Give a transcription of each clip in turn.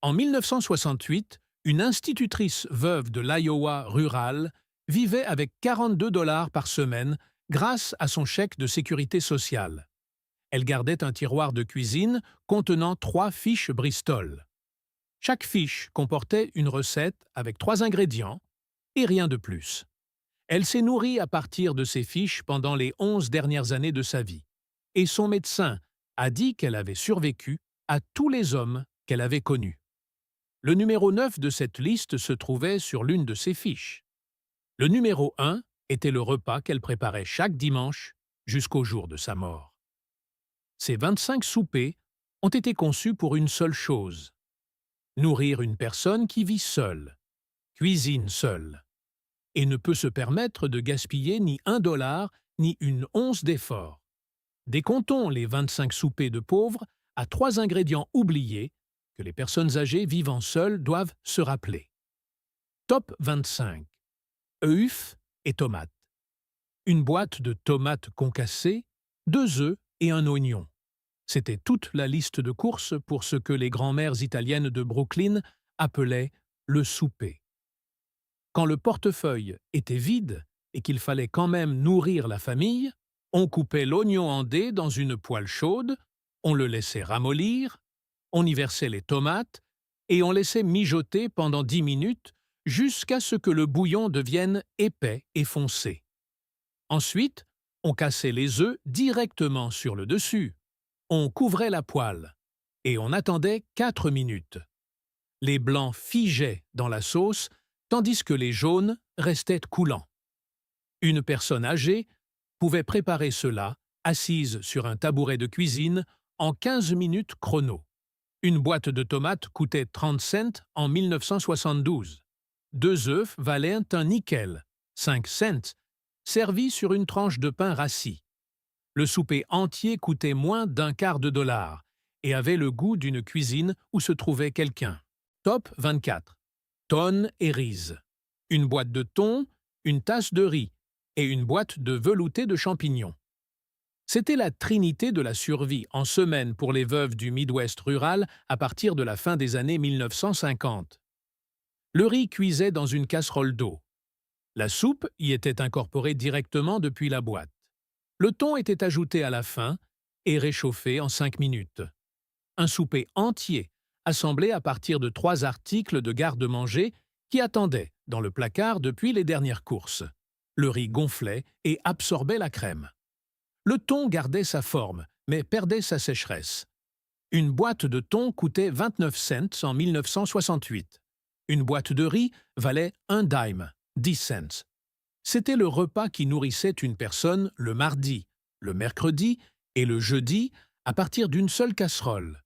En 1968, une institutrice veuve de l'Iowa rural vivait avec 42 dollars par semaine grâce à son chèque de sécurité sociale. Elle gardait un tiroir de cuisine contenant 3 fiches Bristol. Chaque fiche comportait une recette avec 3 ingrédients et rien de plus. Elle s'est nourrie à partir de ces fiches pendant les 11 dernières années de sa vie. Et son médecin a dit qu'elle avait survécu à tous les hommes qu'elle avait connus. Le numéro 9 de cette liste se trouvait sur l'une de ses fiches. Le numéro 1 était le repas qu'elle préparait chaque dimanche jusqu'au jour de sa mort. Ces 25 soupers ont été conçus pour une seule chose: nourrir une personne qui vit seule, cuisine seule, et ne peut se permettre de gaspiller ni 1 dollar ni une once d'effort. Décomptons les 25 soupers de pauvres à 3 ingrédients oubliés que les personnes âgées vivant seules doivent se rappeler. Top 25. œufs et tomates. Une boîte de tomates concassées, 2 œufs et un oignon. C'était toute la liste de courses pour ce que les grands-mères italiennes de Brooklyn appelaient le souper. Quand le portefeuille était vide et qu'il fallait quand même nourrir la famille, on coupait l'oignon en dés dans une poêle chaude, on le laissait ramollir, on y versait les tomates et on laissait mijoter pendant 10 minutes jusqu'à ce que le bouillon devienne épais et foncé. Ensuite, on cassait les œufs directement sur le dessus. On couvrait la poêle et on attendait 4 minutes. Les blancs figeaient dans la sauce tandis que les jaunes restaient coulants. Une personne âgée pouvait préparer cela assise sur un tabouret de cuisine en 15 minutes chrono. Une boîte de tomates coûtait 30 cents en 1972. 2 œufs valaient un nickel, 5 cents, servis sur une tranche de pain rassis. Le souper entier coûtait moins d'1/4 dollar et avait le goût d'une cuisine où se trouvait quelqu'un. Top 24. Thon et riz. Une boîte de thon, une tasse de riz et une boîte de velouté de champignons. C'était la trinité de la survie en semaine pour les veuves du Midwest rural à partir de la fin des années 1950. Le riz cuisait dans une casserole d'eau. La soupe y était incorporée directement depuis la boîte. Le thon était ajouté à la fin et réchauffé en 5 minutes. Un souper entier, assemblé à partir de 3 articles de garde-manger qui attendaient dans le placard depuis les dernières courses. Le riz gonflait et absorbait la crème. Le thon gardait sa forme, mais perdait sa sécheresse. Une boîte de thon coûtait 29 cents en 1968. Une boîte de riz valait un dime, 10 cents. C'était le repas qui nourrissait une personne le mardi, le mercredi et le jeudi à partir d'une seule casserole.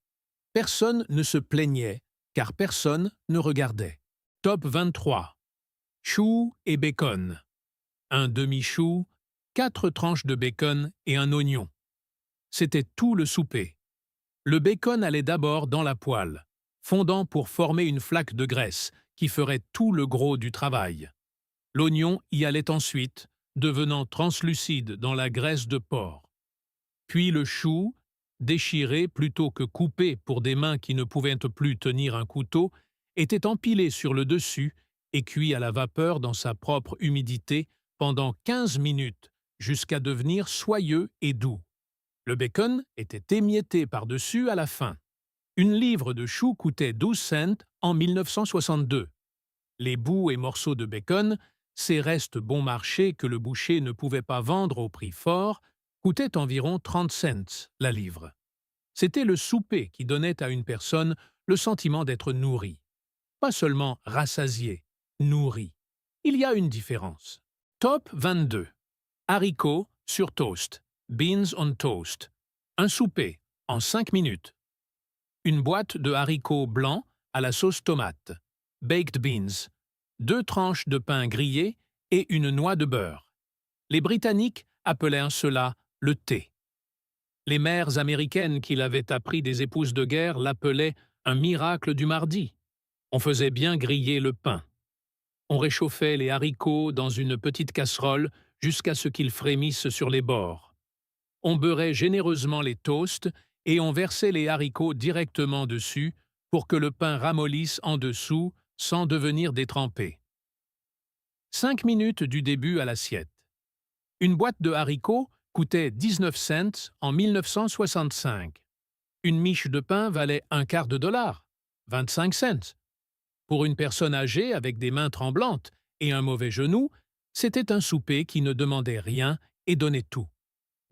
Personne ne se plaignait, car personne ne regardait. Top 23. Choux et bacon. Un demi-chou, 4 tranches de bacon et un oignon. C'était tout le souper. Le bacon allait d'abord dans la poêle, fondant pour former une flaque de graisse qui ferait tout le gros du travail. L'oignon y allait ensuite, devenant translucide dans la graisse de porc. Puis le chou, déchiré plutôt que coupé pour des mains qui ne pouvaient plus tenir un couteau, était empilé sur le dessus et cuit à la vapeur dans sa propre humidité pendant 15 minutes jusqu'à devenir soyeux et doux. Le bacon était émietté par-dessus à la fin. Une livre de chou coûtait 12 cents en 1962. Les bouts et morceaux de bacon, ces restes bon marché que le boucher ne pouvait pas vendre au prix fort, coûtaient environ 30 cents la livre. C'était le souper qui donnait à une personne le sentiment d'être nourrie. Pas seulement rassasiée, nourrie. Il y a une différence. Top 22. Haricots sur toast. Beans on toast. Un souper en 5 minutes. Une boîte de haricots blancs à la sauce tomate. Baked beans. 2 tranches de pain grillé et une noix de beurre. Les Britanniques appelaient cela le thé. Les mères américaines qui l'avaient appris des épouses de guerre l'appelaient un miracle du mardi. On faisait bien griller le pain. On réchauffait les haricots dans une petite casserole jusqu'à ce qu'ils frémissent sur les bords. On beurrait généreusement les toasts et on versait les haricots directement dessus pour que le pain ramollisse en dessous sans devenir détrempé. 5 minutes du début à l'assiette. Une boîte de haricots coûtait 19 cents en 1965. Une miche de pain valait un quart de dollar, 25 cents. Pour une personne âgée avec des mains tremblantes et un mauvais genou, c'était un souper qui ne demandait rien et donnait tout.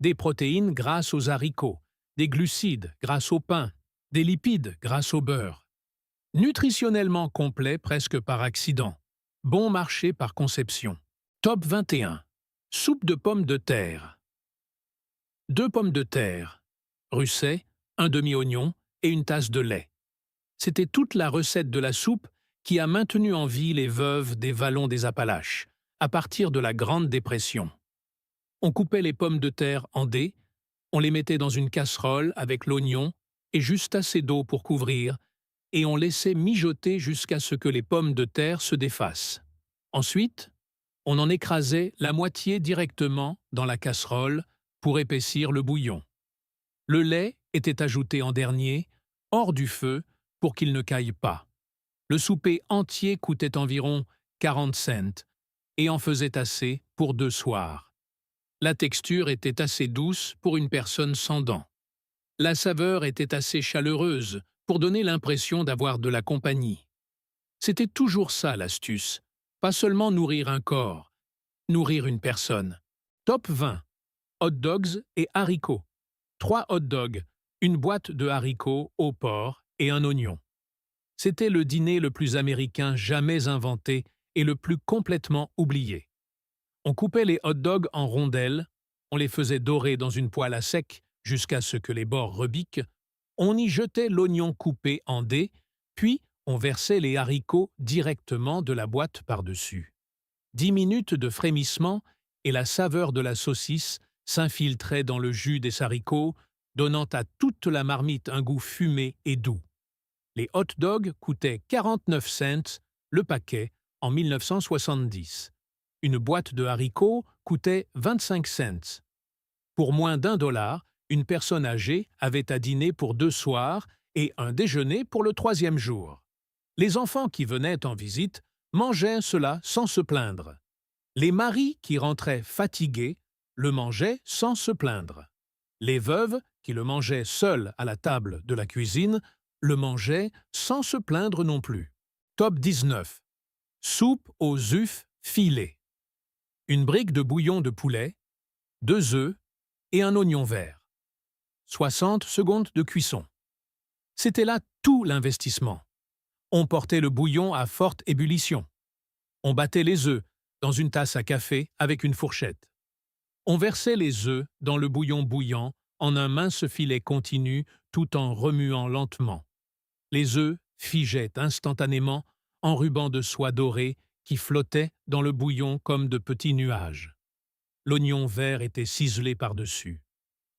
Des protéines grâce aux haricots, des glucides grâce au pain, des lipides grâce au beurre. Nutritionnellement complet presque par accident. Bon marché par conception. Top 21. Soupe de pommes de terre. 2 pommes de terre, russet, un demi-oignon et une tasse de lait. C'était toute la recette de la soupe qui a maintenu en vie les veuves des vallons des Appalaches, à partir de la Grande Dépression. On coupait les pommes de terre en dés, on les mettait dans une casserole avec l'oignon et juste assez d'eau pour couvrir, et on laissait mijoter jusqu'à ce que les pommes de terre se défassent. Ensuite, on en écrasait la moitié directement dans la casserole pour épaissir le bouillon. Le lait était ajouté en dernier, hors du feu, pour qu'il ne caille pas. Le souper entier coûtait environ 40 cents et en faisait assez pour 2 soirs. La texture était assez douce pour une personne sans dents. La saveur était assez chaleureuse pour donner l'impression d'avoir de la compagnie. C'était toujours ça l'astuce, pas seulement nourrir un corps, nourrir une personne. Top 20. Hot dogs et haricots. 3 hot dogs, une boîte de haricots au porc et un oignon. C'était le dîner le plus américain jamais inventé et le plus complètement oublié. On coupait les hot dogs en rondelles, on les faisait dorer dans une poêle à sec jusqu'à ce que les bords rebiquent, on y jetait l'oignon coupé en dés, puis on versait les haricots directement de la boîte par-dessus. 10 minutes de frémissement et la saveur de la saucisse s'infiltrait dans le jus des haricots, donnant à toute la marmite un goût fumé et doux. Les hot dogs coûtaient 49 cents le paquet en 1970. Une boîte de haricots coûtait 25 cents. Pour moins d'1 $, une personne âgée avait à dîner pour 2 soirs et un déjeuner pour le 3e jour. Les enfants qui venaient en visite mangeaient cela sans se plaindre. Les maris qui rentraient fatigués le mangeaient sans se plaindre. Les veuves qui le mangeaient seules à la table de la cuisine le mangeaient sans se plaindre non plus. Top 19. Soupe aux œufs filés. Une brique de bouillon de poulet, 2 œufs et un oignon vert. 60 secondes de cuisson. C'était là tout l'investissement. On portait le bouillon à forte ébullition. On battait les œufs dans une tasse à café avec une fourchette. On versait les œufs dans le bouillon bouillant en un mince filet continu tout en remuant lentement. Les œufs figeaient instantanément en rubans de soie dorée qui flottaient dans le bouillon comme de petits nuages. L'oignon vert était ciselé par-dessus.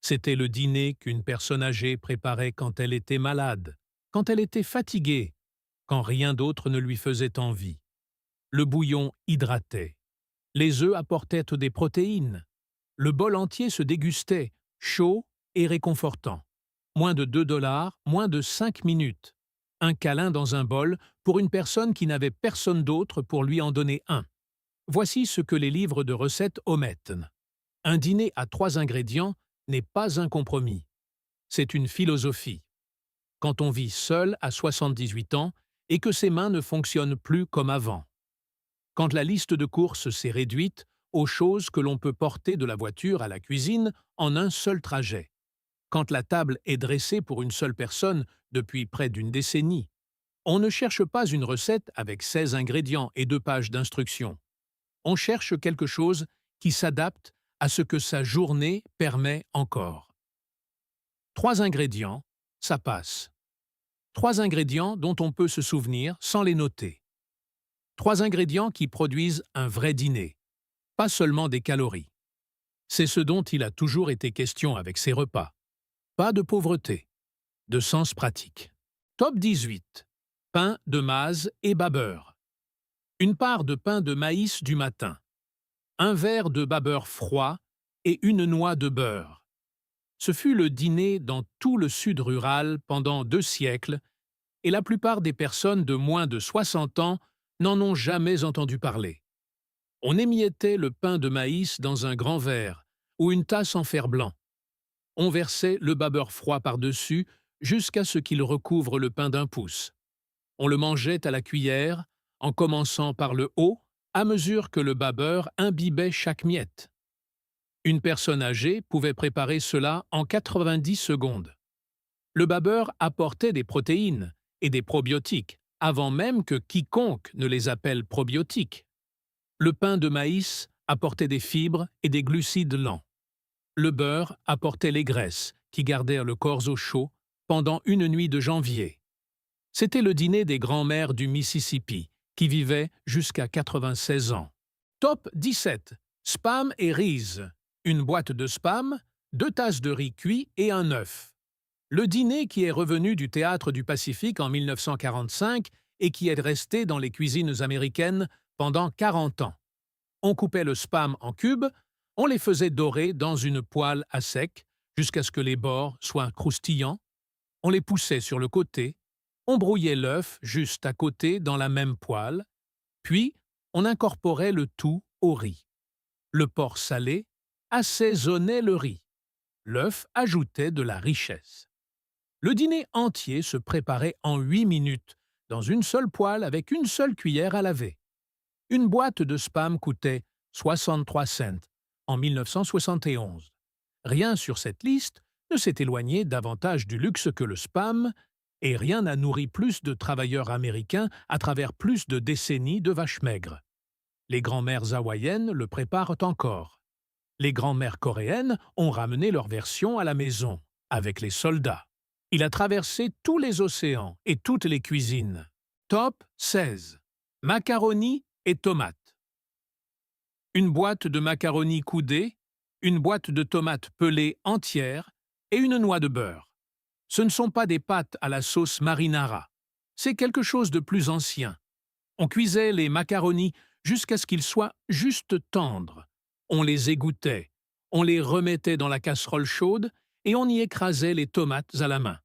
C'était le dîner qu'une personne âgée préparait quand elle était malade, quand elle était fatiguée, quand rien d'autre ne lui faisait envie. Le bouillon hydratait. Les œufs apportaient des protéines. Le bol entier se dégustait, chaud et réconfortant. Moins de 2 $, moins de 5 minutes. Un câlin dans un bol pour une personne qui n'avait personne d'autre pour lui en donner un. Voici ce que les livres de recettes omettent. Un dîner à 3 ingrédients n'est pas un compromis. C'est une philosophie. Quand on vit seul à 78 ans et que ses mains ne fonctionnent plus comme avant. Quand la liste de courses s'est réduite aux choses que l'on peut porter de la voiture à la cuisine en un seul trajet. Quand la table est dressée pour une seule personne depuis près d'une décennie. On ne cherche pas une recette avec 16 ingrédients et 2 pages d'instructions. On cherche quelque chose qui s'adapte à ce que sa journée permet encore. 3 ingrédients, ça passe. 3 ingrédients dont on peut se souvenir sans les noter. 3 ingrédients qui produisent un vrai dîner, pas seulement des calories. C'est ce dont il a toujours été question avec ses repas. Pas de pauvreté, de sens pratique. Top 18. Pain de mase et babeur. Une part de pain de maïs du matin. Un verre de babeur froid et une noix de beurre. Ce fut le dîner dans tout le sud rural pendant 2 siècles et la plupart des personnes de moins de 60 ans n'en ont jamais entendu parler. On émiettait le pain de maïs dans un grand verre ou une tasse en fer blanc. On versait le babeur froid par-dessus jusqu'à ce qu'il recouvre le pain d'un pouce. On le mangeait à la cuillère, en commençant par le haut, à mesure que le babeur imbibait chaque miette. Une personne âgée pouvait préparer cela en 90 secondes. Le babeur apportait des protéines et des probiotiques, avant même que quiconque ne les appelle probiotiques. Le pain de maïs apportait des fibres et des glucides lents. Le beurre apportait les graisses, qui gardèrent le corps au chaud pendant une nuit de janvier. C'était le dîner des grands-mères du Mississippi, qui vivaient jusqu'à 96 ans. Top 17. Spam et riz. Une boîte de spam, 2 tasses de riz cuit et un œuf. Le dîner qui est revenu du théâtre du Pacifique en 1945 et qui est resté dans les cuisines américaines pendant 40 ans. On coupait le spam en cubes, on les faisait dorer dans une poêle à sec jusqu'à ce que les bords soient croustillants, on les poussait sur le côté, on brouillait l'œuf juste à côté dans la même poêle, puis on incorporait le tout au riz. Le porc salé assaisonnait le riz. L'œuf ajoutait de la richesse. Le dîner entier se préparait en 8 minutes, dans une seule poêle avec une seule cuillère à laver. Une boîte de spam coûtait 63 cents en 1971. Rien sur cette liste ne s'est éloigné davantage du luxe que le spam, et rien n'a nourri plus de travailleurs américains à travers plus de décennies de vaches maigres. Les grand-mères hawaïennes le préparent encore. Les grand-mères coréennes ont ramené leur version à la maison, avec les soldats. Il a traversé tous les océans et toutes les cuisines. Top 16. Macaroni et tomates. Une boîte de macaroni coudée, une boîte de tomates pelées entières et une noix de beurre. Ce ne sont pas des pâtes à la sauce marinara. C'est quelque chose de plus ancien. On cuisait les macaronis jusqu'à ce qu'ils soient juste tendres. On les égouttait, on les remettait dans la casserole chaude et on y écrasait les tomates à la main.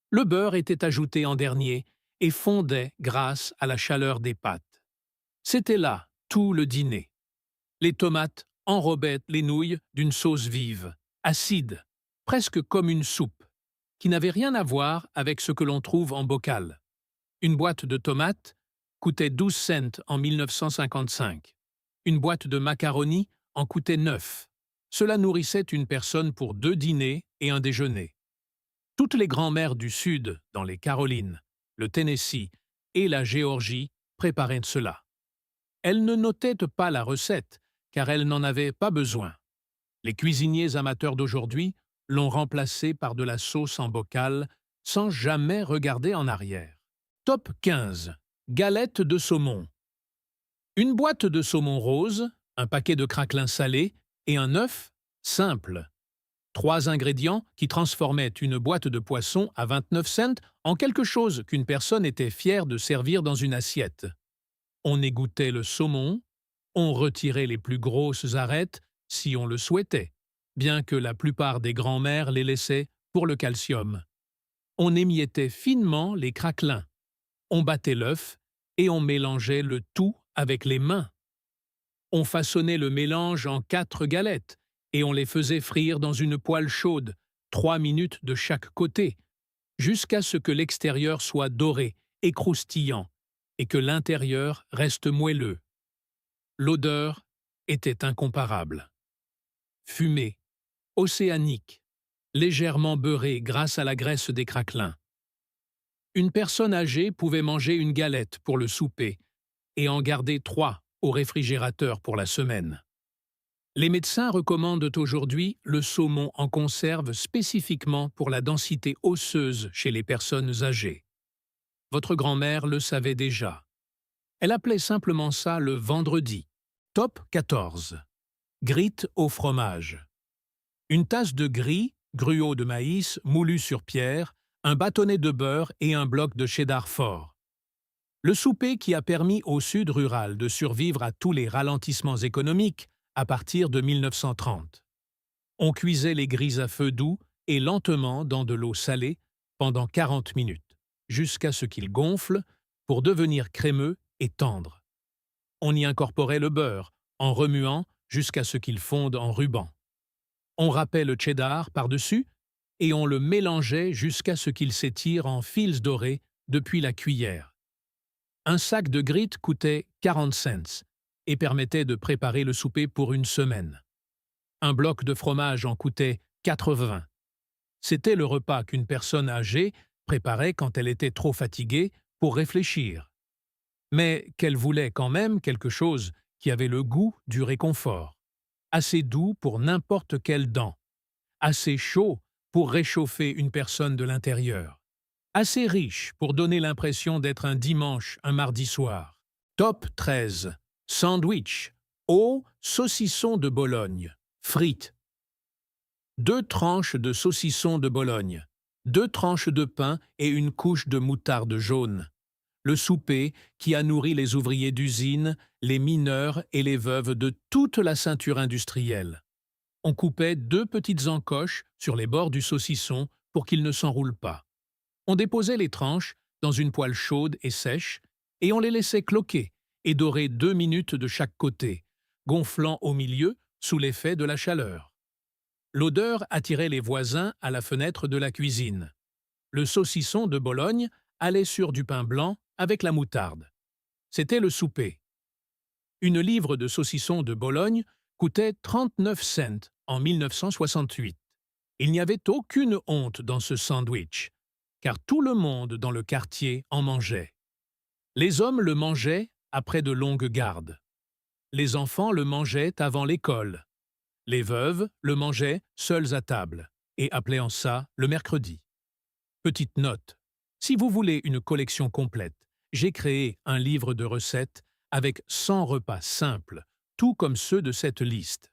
Le beurre était ajouté en dernier et fondait grâce à la chaleur des pâtes. C'était là tout le dîner. Les tomates enrobaient les nouilles d'une sauce vive, acide, presque comme une soupe, qui n'avait rien à voir avec ce que l'on trouve en bocal. Une boîte de tomates coûtait 12 cents en 1955. Une boîte de macaroni en coûtait 9. Cela nourrissait une personne pour 2 dîners et un déjeuner. Toutes les grand-mères du Sud, dans les Carolines, le Tennessee et la Géorgie, préparaient cela. Elles ne notaient pas la recette, car elles n'en avaient pas besoin. Les cuisiniers amateurs d'aujourd'hui l'ont remplacée par de la sauce en bocal sans jamais regarder en arrière. Top 15. Galettes de saumon. Une boîte de saumon rose, un paquet de craquelins salés et un œuf simple. 3 ingrédients qui transformaient une boîte de poisson à 29 cents en quelque chose qu'une personne était fière de servir dans une assiette. On égouttait le saumon, on retirait les plus grosses arêtes si on le souhaitait, bien que la plupart des grands-mères les laissaient pour le calcium. On émiettait finement les craquelins, on battait l'œuf et on mélangeait le tout avec les mains. On façonnait le mélange en 4 galettes et on les faisait frire dans une poêle chaude, 3 minutes de chaque côté, jusqu'à ce que l'extérieur soit doré et croustillant et que l'intérieur reste moelleux. L'odeur était incomparable. Fumée, océanique, légèrement beurrée grâce à la graisse des craquelins. Une personne âgée pouvait manger une galette pour le souper et en garder 3 au réfrigérateur pour la semaine. Les médecins recommandent aujourd'hui le saumon en conserve spécifiquement pour la densité osseuse chez les personnes âgées. Votre grand-mère le savait déjà. Elle appelait simplement ça le vendredi. Top 14. Gritte au fromage. Une tasse de gris, gruau de maïs moulu sur pierre, un bâtonnet de beurre et un bloc de cheddar fort. Le souper qui a permis au Sud rural de survivre à tous les ralentissements économiques à partir de 1930. On cuisait les grits à feu doux et lentement dans de l'eau salée pendant 40 minutes. jusqu'à ce qu'il gonfle pour devenir crémeux et tendre. On y incorporait le beurre, en remuant jusqu'à ce qu'il fonde en ruban. On râpait le cheddar par-dessus et on le mélangeait jusqu'à ce qu'il s'étire en fils dorés depuis la cuillère. Un sac de grits coûtait 40 cents et permettait de préparer le souper pour une semaine. Un bloc de fromage en coûtait 80. C'était le repas qu'une personne âgée préparait quand elle était trop fatiguée pour réfléchir. Mais qu'elle voulait quand même quelque chose qui avait le goût du réconfort, assez doux pour n'importe quelle dent, assez chaud pour réchauffer une personne de l'intérieur, assez riche pour donner l'impression d'être un dimanche, un mardi soir. Top 13. Sandwich au saucisson de Bologne, frites. 2 tranches de saucisson de Bologne, 2 tranches de pain et une couche de moutarde jaune. Le souper qui a nourri les ouvriers d'usine, les mineurs et les veuves de toute la ceinture industrielle. On coupait 2 petites encoches sur les bords du saucisson pour qu'il ne s'enroule pas. On déposait les tranches dans une poêle chaude et sèche et on les laissait cloquer et dorer 2 minutes de chaque côté, gonflant au milieu sous l'effet de la chaleur. L'odeur attirait les voisins à la fenêtre de la cuisine. Le saucisson de Bologne allait sur du pain blanc avec la moutarde. C'était le souper. Une livre de saucisson de Bologne coûtait 39 cents en 1968. Il n'y avait aucune honte dans ce sandwich, car tout le monde dans le quartier en mangeait. Les hommes le mangeaient après de longues gardes. Les enfants le mangeaient avant l'école. Les veuves le mangeaient seules à table, et appelaient ça le mercredi. Petite note, si vous voulez une collection complète, j'ai créé un livre de recettes avec 100 repas simples, tout comme ceux de cette liste.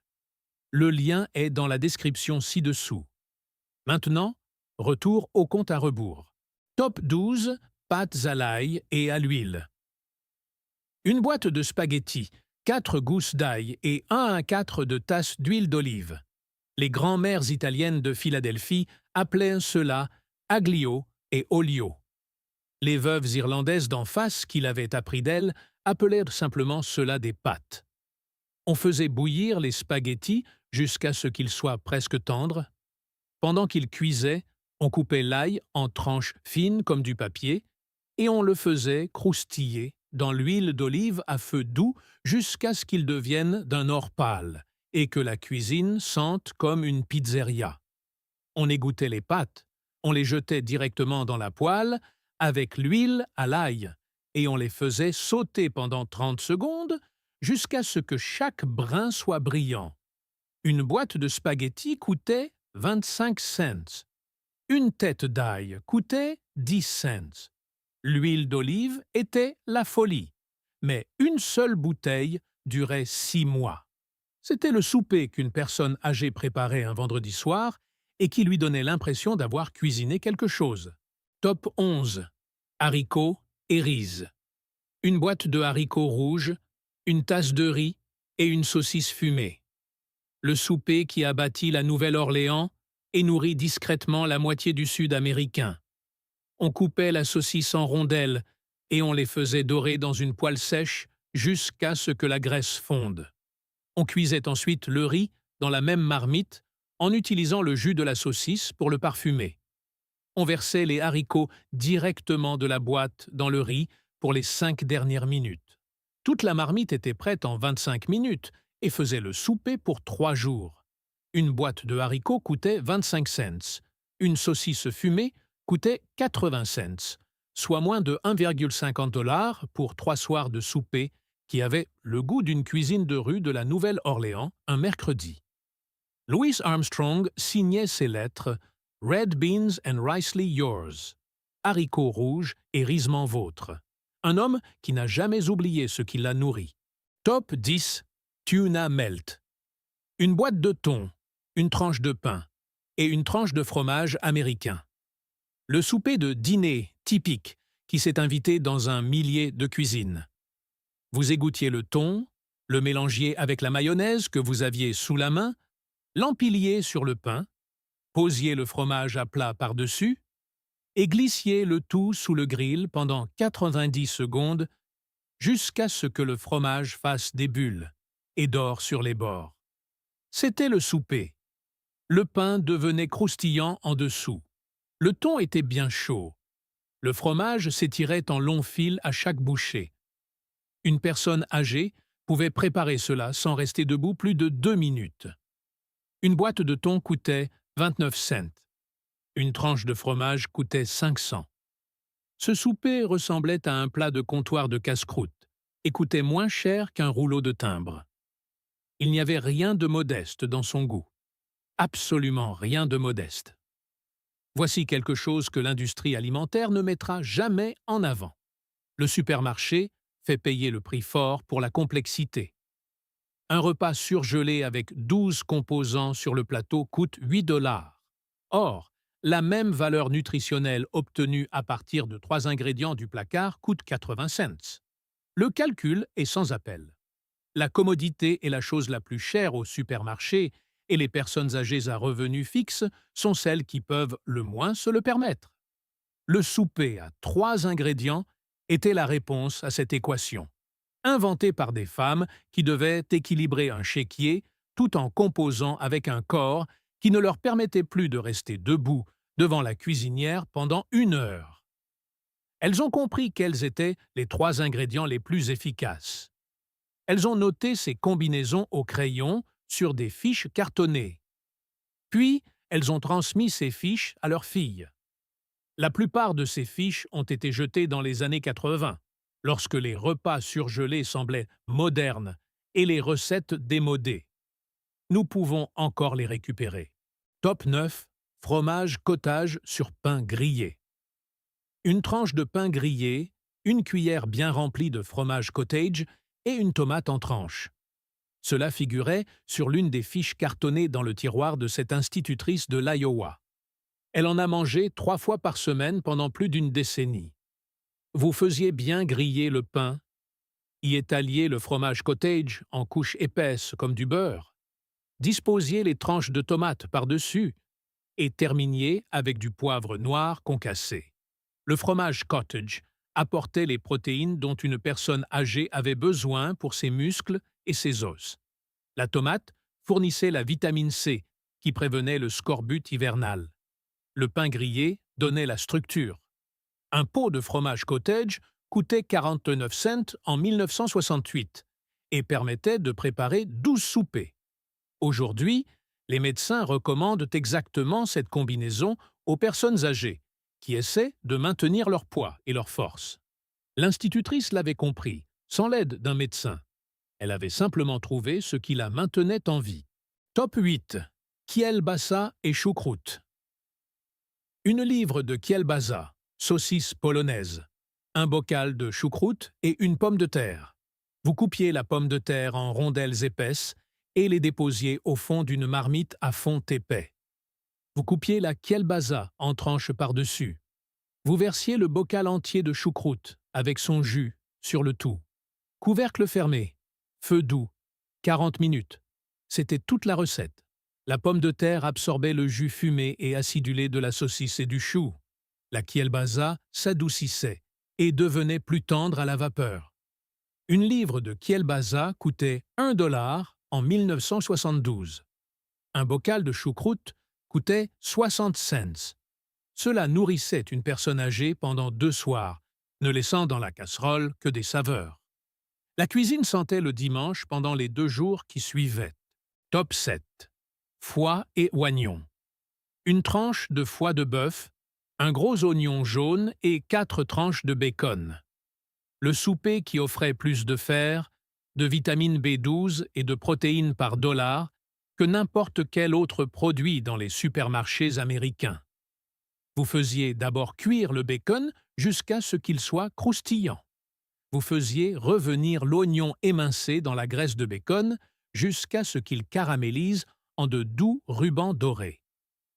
Le lien est dans la description ci-dessous. Maintenant, retour au compte à rebours. Top 12, pâtes à l'ail et à l'huile. Une boîte de spaghettis, 4 gousses d'ail et 1 à 4 de tasses d'huile d'olive. Les grands-mères italiennes de Philadelphie appelaient cela aglio et olio. Les veuves irlandaises d'en face, qui l'avaient appris d'elles, appelaient simplement cela des pâtes. On faisait bouillir les spaghettis jusqu'à ce qu'ils soient presque tendres. Pendant qu'ils cuisaient, on coupait l'ail en tranches fines comme du papier et on le faisait croustiller dans l'huile d'olive à feu doux jusqu'à ce qu'il devienne d'un or pâle et que la cuisine sente comme une pizzeria. On égoutait les pâtes, on les jetait directement dans la poêle avec l'huile à l'ail et on les faisait sauter pendant 30 secondes jusqu'à ce que chaque brin soit brillant. Une boîte de spaghettis coûtait 25 cents. Une tête d'ail coûtait 10 cents. L'huile d'olive était la folie, mais une seule bouteille durait 6 mois. C'était le souper qu'une personne âgée préparait un vendredi soir et qui lui donnait l'impression d'avoir cuisiné quelque chose. Top 11. Haricots et riz. Une boîte de haricots rouges, une tasse de riz et une saucisse fumée. Le souper qui a bâti la Nouvelle-Orléans et nourrit discrètement la moitié du Sud américain. On coupait la saucisse en rondelles et on les faisait dorer dans une poêle sèche jusqu'à ce que la graisse fonde. On cuisait ensuite le riz dans la même marmite en utilisant le jus de la saucisse pour le parfumer. On versait les haricots directement de la boîte dans le riz pour les 5 dernières minutes. Toute la marmite était prête en 25 minutes et faisait le souper pour 3 jours. Une boîte de haricots coûtait 25 cents. Une saucisse fumée coûtait 80 cents, soit moins de 1,50 $ pour 3 soirs de souper qui avaient le goût d'une cuisine de rue de la Nouvelle-Orléans un mercredi. Louis Armstrong signait ses lettres « Red beans and ricely yours » haricots rouges et risement vôtres. Un homme qui n'a jamais oublié ce qui l'a nourri. Top 10. Tuna melt. Une boîte de thon, une tranche de pain et une tranche de fromage américain. Le souper de dîner typique qui s'est invité dans un millier de cuisines. Vous égouttiez le thon, le mélangiez avec la mayonnaise que vous aviez sous la main, l'empiliez sur le pain, posiez le fromage à plat par-dessus, et glissiez le tout sous le grill pendant 90 secondes jusqu'à ce que le fromage fasse des bulles et dore sur les bords. C'était le souper. Le pain devenait croustillant en dessous. Le thon était bien chaud. Le fromage s'étirait en longs fils à chaque bouchée. Une personne âgée pouvait préparer cela sans rester debout plus de 2 minutes. Une boîte de thon coûtait 29 cents. Une tranche de fromage coûtait 500. Ce souper ressemblait à un plat de comptoir de casse-croûte et coûtait moins cher qu'un rouleau de timbre. Il n'y avait rien de modeste dans son goût. Absolument rien de modeste. Voici quelque chose que l'industrie alimentaire ne mettra jamais en avant. Le supermarché fait payer le prix fort pour la complexité. Un repas surgelé avec 12 composants sur le plateau coûte 8 dollars. Or, la même valeur nutritionnelle obtenue à partir de 3 ingrédients du placard coûte 80 cents. Le calcul est sans appel. La commodité est la chose la plus chère au supermarché et les personnes âgées à revenus fixes sont celles qui peuvent le moins se le permettre. Le souper à 3 ingrédients était la réponse à cette équation, inventée par des femmes qui devaient équilibrer un chéquier tout en composant avec un corps qui ne leur permettait plus de rester debout devant la cuisinière pendant 1 heure. Elles ont compris quels étaient les 3 ingrédients les plus efficaces. Elles ont noté ces combinaisons au crayon sur des fiches cartonnées. Puis, elles ont transmis ces fiches à leurs filles. La plupart de ces fiches ont été jetées dans les années 80, lorsque les repas surgelés semblaient modernes et les recettes démodées. Nous pouvons encore les récupérer. Top 9. Fromage cottage sur pain grillé. Une tranche de pain grillé, une cuillère bien remplie de fromage cottage et une tomate en tranches. Cela figurait sur l'une des fiches cartonnées dans le tiroir de cette institutrice de l'Iowa. Elle en a mangé 3 fois par semaine pendant plus d'une décennie. Vous faisiez bien griller le pain, y étaliez le fromage cottage en couches épaisses comme du beurre, disposiez les tranches de tomates par-dessus et terminiez avec du poivre noir concassé. Le fromage cottage apportait les protéines dont une personne âgée avait besoin pour ses muscles et ses os. La tomate fournissait la vitamine C qui prévenait le scorbut hivernal. Le pain grillé donnait la structure. Un pot de fromage cottage coûtait 49 cents en 1968 et permettait de préparer 12 soupers. Aujourd'hui, les médecins recommandent exactement cette combinaison aux personnes âgées qui essaient de maintenir leur poids et leur force. L'institutrice l'avait compris, sans l'aide d'un médecin. Elle avait simplement trouvé ce qui la maintenait en vie. Top 8. Kielbasa et choucroute. Une livre de kielbasa, saucisse polonaise, un bocal de choucroute et une pomme de terre. Vous coupiez la pomme de terre en rondelles épaisses et les déposiez au fond d'une marmite à fond épais. Vous coupiez la kielbasa en tranches par-dessus. Vous versiez le bocal entier de choucroute, avec son jus, sur le tout. Couvercle fermé. Feu doux. 40 minutes. C'était toute la recette. La pomme de terre absorbait le jus fumé et acidulé de la saucisse et du chou. La kielbasa s'adoucissait et devenait plus tendre à la vapeur. Une livre de kielbasa coûtait 1 dollar en 1972. Un bocal de choucroute coûtait 60 cents. Cela nourrissait une personne âgée pendant 2 soirs, ne laissant dans la casserole que des saveurs. La cuisine sentait le dimanche pendant les 2 jours qui suivaient. Top 7. Foie et oignons. Une tranche de foie de bœuf, un gros oignon jaune et 4 tranches de bacon. Le souper qui offrait plus de fer, de vitamine B12 et de protéines par dollar que n'importe quel autre produit dans les supermarchés américains. Vous faisiez d'abord cuire le bacon jusqu'à ce qu'il soit croustillant. Vous faisiez revenir l'oignon émincé dans la graisse de bacon jusqu'à ce qu'il caramélise en de doux rubans dorés.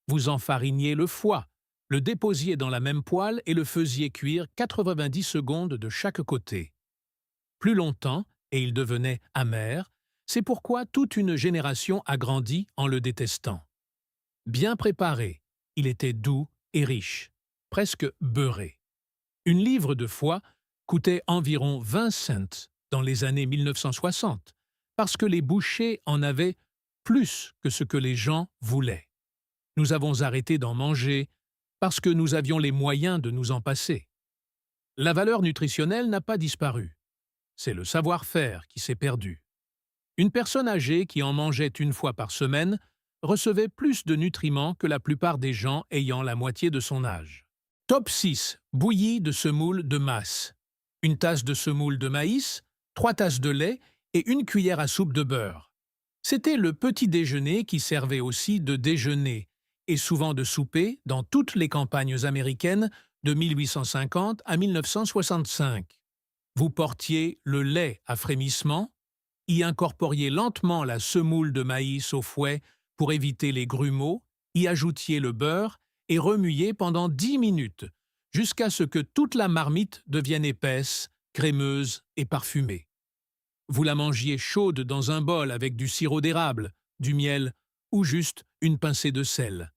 Vous enfariniez le foie, le déposiez dans la même poêle et le faisiez cuire 90 secondes de chaque côté. Plus longtemps, et il devenait amer, c'est pourquoi toute une génération a grandi en le détestant. Bien préparé, il était doux et riche. presque beurrée. Une livre de foie coûtait environ 20 cents dans les années 1960, parce que les bouchers en avaient plus que ce que les gens voulaient. Nous avons arrêté d'en manger parce que nous avions les moyens de nous en passer. La valeur nutritionnelle n'a pas disparu. C'est le savoir-faire qui s'est perdu. Une personne âgée qui en mangeait une fois par semaine recevait plus de nutriments que la plupart des gens ayant la moitié de son âge. Top 6. Bouillie de semoule de masse. Une tasse de semoule de maïs, 3 tasses de lait et une cuillère à soupe de beurre. C'était le petit déjeuner qui servait aussi de déjeuner et souvent de souper dans toutes les campagnes américaines de 1850 à 1965. Vous portiez le lait à frémissement, y incorporiez lentement la semoule de maïs au fouet pour éviter les grumeaux, y ajoutiez le beurre et remuiez pendant 10 minutes, jusqu'à ce que toute la marmite devienne épaisse, crémeuse et parfumée. Vous la mangiez chaude dans un bol avec du sirop d'érable, du miel ou juste une pincée de sel.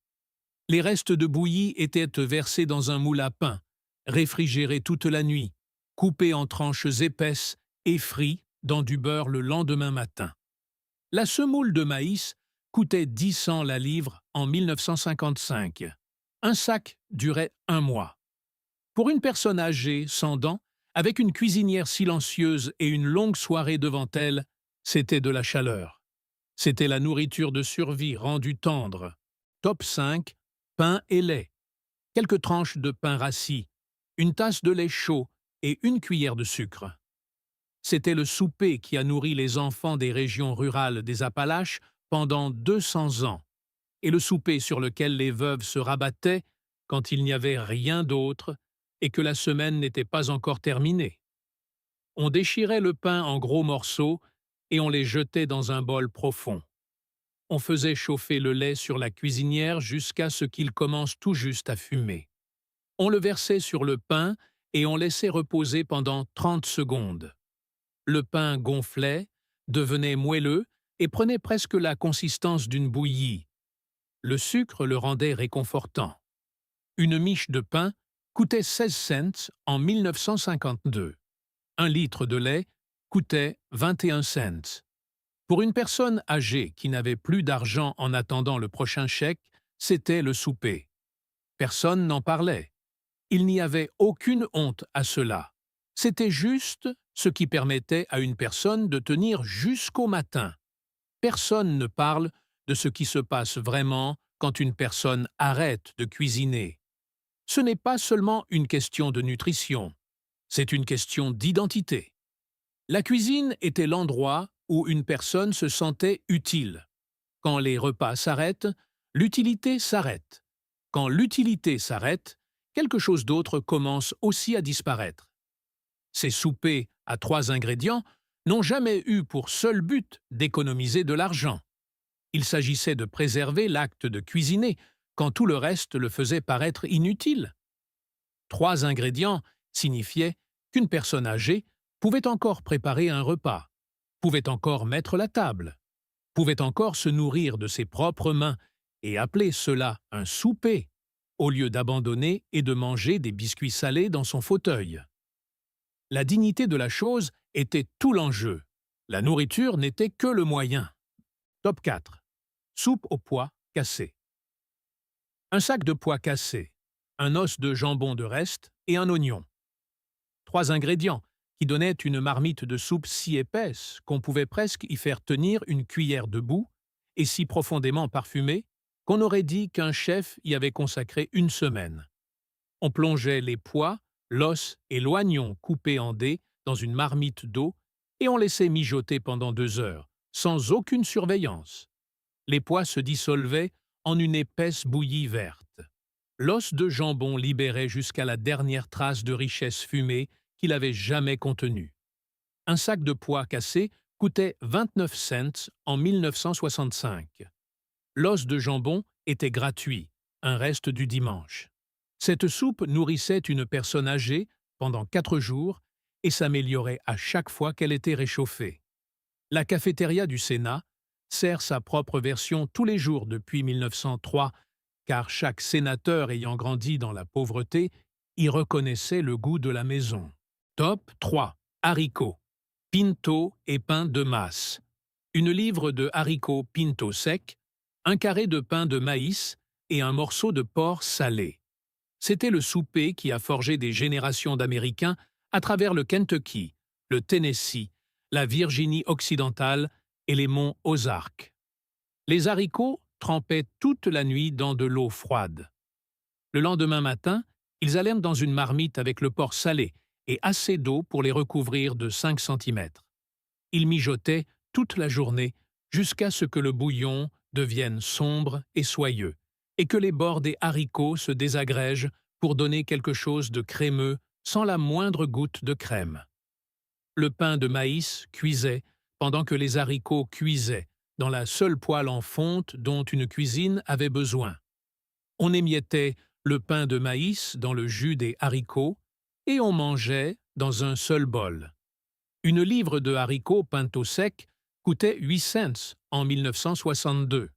Les restes de bouillie étaient versés dans un moule à pain, réfrigérés toute la nuit, coupés en tranches épaisses et frits dans du beurre le lendemain matin. La semoule de maïs coûtait 10 cents la livre en 1955. Un sac durait 1 mois. Pour une personne âgée, sans dents, avec une cuisinière silencieuse et une longue soirée devant elle, c'était de la chaleur. C'était la nourriture de survie rendue tendre. Top 5. Pain et lait. Quelques tranches de pain rassis, une tasse de lait chaud et une cuillère de sucre. C'était le souper qui a nourri les enfants des régions rurales des Appalaches pendant 200 ans, et le souper sur lequel les veuves se rabattaient quand il n'y avait rien d'autre et que la semaine n'était pas encore terminée. On déchirait le pain en gros morceaux et on les jetait dans un bol profond. On faisait chauffer le lait sur la cuisinière jusqu'à ce qu'il commence tout juste à fumer. On le versait sur le pain et on laissait reposer pendant 30 secondes. Le pain gonflait, devenait moelleux et prenait presque la consistance d'une bouillie. Le sucre le rendait réconfortant. Une miche de pain coûtait 16 cents en 1952. Un litre de lait coûtait 21 cents. Pour une personne âgée qui n'avait plus d'argent en attendant le prochain chèque, c'était le souper. Personne n'en parlait. Il n'y avait aucune honte à cela. C'était juste ce qui permettait à une personne de tenir jusqu'au matin. Personne ne parle de ce qui se passe vraiment quand une personne arrête de cuisiner. Ce n'est pas seulement une question de nutrition, c'est une question d'identité. La cuisine était l'endroit où une personne se sentait utile. Quand les repas s'arrêtent, l'utilité s'arrête. Quand l'utilité s'arrête, quelque chose d'autre commence aussi à disparaître. Ces soupers à 3 ingrédients n'ont jamais eu pour seul but d'économiser de l'argent. Il s'agissait de préserver l'acte de cuisiner, quand tout le reste le faisait paraître inutile. 3 ingrédients signifiaient qu'une personne âgée pouvait encore préparer un repas, pouvait encore mettre la table, pouvait encore se nourrir de ses propres mains et appeler cela un souper, au lieu d'abandonner et de manger des biscuits salés dans son fauteuil. La dignité de la chose était tout l'enjeu. La nourriture n'était que le moyen. Top 4. Soupe aux pois cassés. Un sac de pois cassés, un os de jambon de reste et un oignon. 3 ingrédients qui donnaient une marmite de soupe si épaisse qu'on pouvait presque y faire tenir une cuillère debout et si profondément parfumée qu'on aurait dit qu'un chef y avait consacré une semaine. On plongeait les pois, l'os et l'oignon coupés en dés dans une marmite d'eau et on laissait mijoter pendant 2 heures, sans aucune surveillance. Les pois se dissolvaient en une épaisse bouillie verte. L'os de jambon libérait jusqu'à la dernière trace de richesse fumée qu'il avait jamais contenue. Un sac de pois cassés coûtait 29 cents en 1965. L'os de jambon était gratuit, un reste du dimanche. Cette soupe nourrissait une personne âgée pendant 4 jours et s'améliorait à chaque fois qu'elle était réchauffée. La cafétéria du Sénat sert sa propre version tous les jours depuis 1903, car chaque sénateur ayant grandi dans la pauvreté y reconnaissait le goût de la maison. Top 3. Haricots. Pinto et pain de masse. Une livre de haricots pinto secs, un carré de pain de maïs et un morceau de porc salé. C'était le souper qui a forgé des générations d'Américains à travers le Kentucky, le Tennessee, la Virginie occidentale et les monts Ozarks. Les haricots trempaient toute la nuit dans de l'eau froide. Le lendemain matin, ils allèrent dans une marmite avec le porc salé et assez d'eau pour les recouvrir de 5 centimètres. Ils mijotaient toute la journée jusqu'à ce que le bouillon devienne sombre et soyeux, et que les bords des haricots se désagrègent pour donner quelque chose de crémeux sans la moindre goutte de crème. Le pain de maïs cuisait pendant que les haricots cuisaient dans la seule poêle en fonte dont une cuisine avait besoin. On émiettait le pain de maïs dans le jus des haricots et on mangeait dans un seul bol. Une livre de haricots pinto secs coûtait 8 cents en 1962.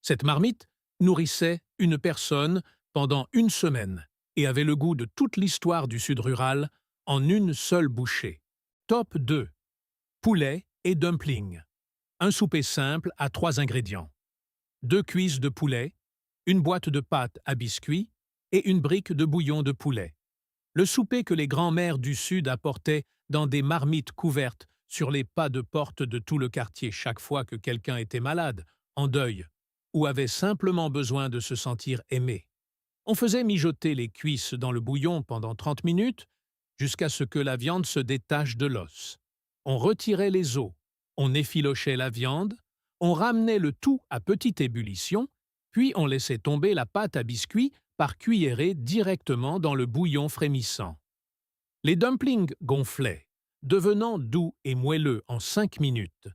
Cette marmite nourrissait une personne pendant une semaine et avait le goût de toute l'histoire du Sud rural en une seule bouchée. Top 2. Poulet et dumpling. Un souper simple à 3 ingrédients. 2 cuisses de poulet, une boîte de pâte à biscuits et une brique de bouillon de poulet. Le souper que les grands-mères du Sud apportaient dans des marmites couvertes sur les pas de porte de tout le quartier chaque fois que quelqu'un était malade, en deuil, ou avait simplement besoin de se sentir aimé. On faisait mijoter les cuisses dans le bouillon pendant 30 minutes jusqu'à ce que la viande se détache de l'os. On retirait les os, on effilochait la viande, on ramenait le tout à petite ébullition, puis on laissait tomber la pâte à biscuits par cuillerée directement dans le bouillon frémissant. Les dumplings gonflaient, devenant doux et moelleux en 5 minutes,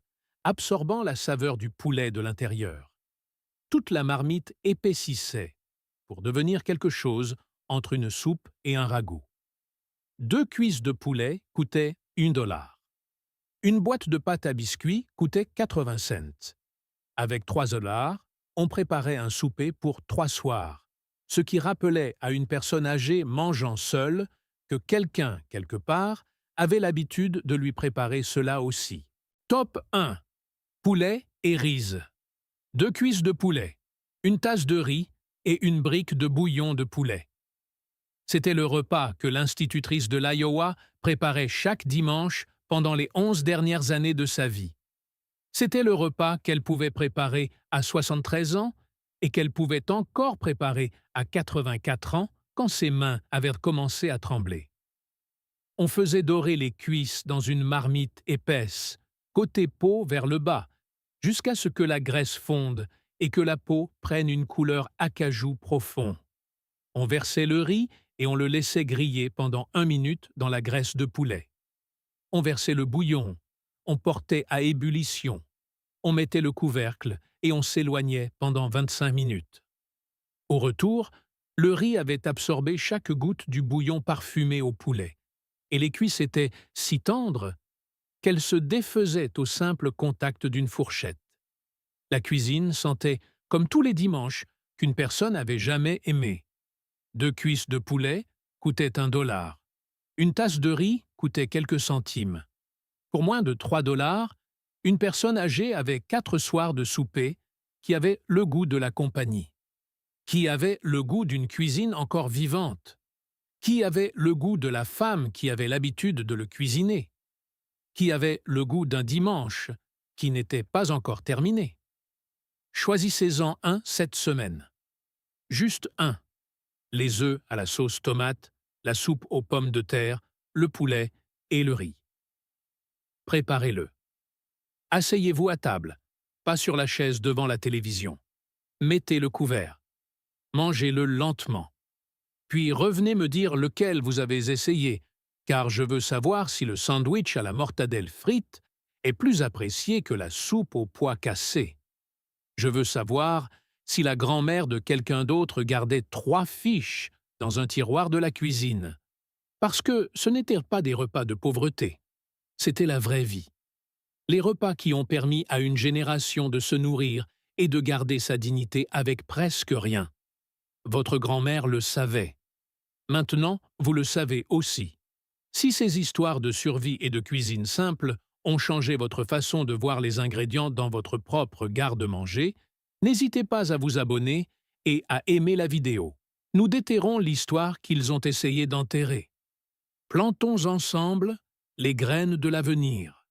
absorbant la saveur du poulet de l'intérieur. Toute la marmite épaississait pour devenir quelque chose entre une soupe et un ragoût. 2 cuisses de poulet coûtaient $1. Une boîte de pâte à biscuits coûtait 80 cents. Avec $3, on préparait un souper pour 3 soirs, ce qui rappelait à une personne âgée mangeant seule que quelqu'un, quelque part, avait l'habitude de lui préparer cela aussi. Top 1. Poulet et riz. 2 cuisses de poulet, une tasse de riz et une brique de bouillon de poulet. C'était le repas que l'institutrice de l'Iowa préparait chaque dimanche pendant les 11 dernières années de sa vie. C'était le repas qu'elle pouvait préparer à 73 ans et qu'elle pouvait encore préparer à 84 ans quand ses mains avaient commencé à trembler. On faisait dorer les cuisses dans une marmite épaisse, côté peau vers le bas, jusqu'à ce que la graisse fonde et que la peau prenne une couleur acajou profond. On versait le riz et on le laissait griller pendant 1 minute dans la graisse de poulet. On versait le bouillon, on portait à ébullition, on mettait le couvercle et on s'éloignait pendant 25 minutes. Au retour, le riz avait absorbé chaque goutte du bouillon parfumé au poulet, et les cuisses étaient si tendres qu'elles se défaisaient au simple contact d'une fourchette. La cuisine sentait, comme tous les dimanches, qu'une personne avait jamais aimé. 2 cuisses de poulet coûtaient $1. Une tasse de riz coûtait quelques centimes. Pour moins de $3, une personne âgée avait 4 soirs de souper qui avaient le goût de la compagnie, qui avaient le goût d'une cuisine encore vivante, qui avaient le goût de la femme qui avait l'habitude de le cuisiner, qui avaient le goût d'un dimanche qui n'était pas encore terminé. Choisissez-en un cette semaine. Juste un. Les œufs à la sauce tomate, la soupe aux pommes de terre, le poulet et le riz. Préparez-le. Asseyez-vous à table, pas sur la chaise devant la télévision. Mettez le couvert. Mangez-le lentement. Puis revenez me dire lequel vous avez essayé, car je veux savoir si le sandwich à la mortadelle frite est plus apprécié que la soupe aux pois cassés. Je veux savoir si la grand-mère de quelqu'un d'autre gardait 3 fiches dans un tiroir de la cuisine. Parce que ce n'étaient pas des repas de pauvreté. C'était la vraie vie. Les repas qui ont permis à une génération de se nourrir et de garder sa dignité avec presque rien. Votre grand-mère le savait. Maintenant, vous le savez aussi. Si ces histoires de survie et de cuisine simple ont changé votre façon de voir les ingrédients dans votre propre garde-manger, n'hésitez pas à vous abonner et à aimer la vidéo. Nous déterrons l'histoire qu'ils ont essayé d'enterrer. Plantons ensemble les graines de l'avenir.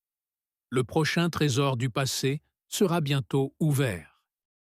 Le prochain trésor du passé sera bientôt ouvert.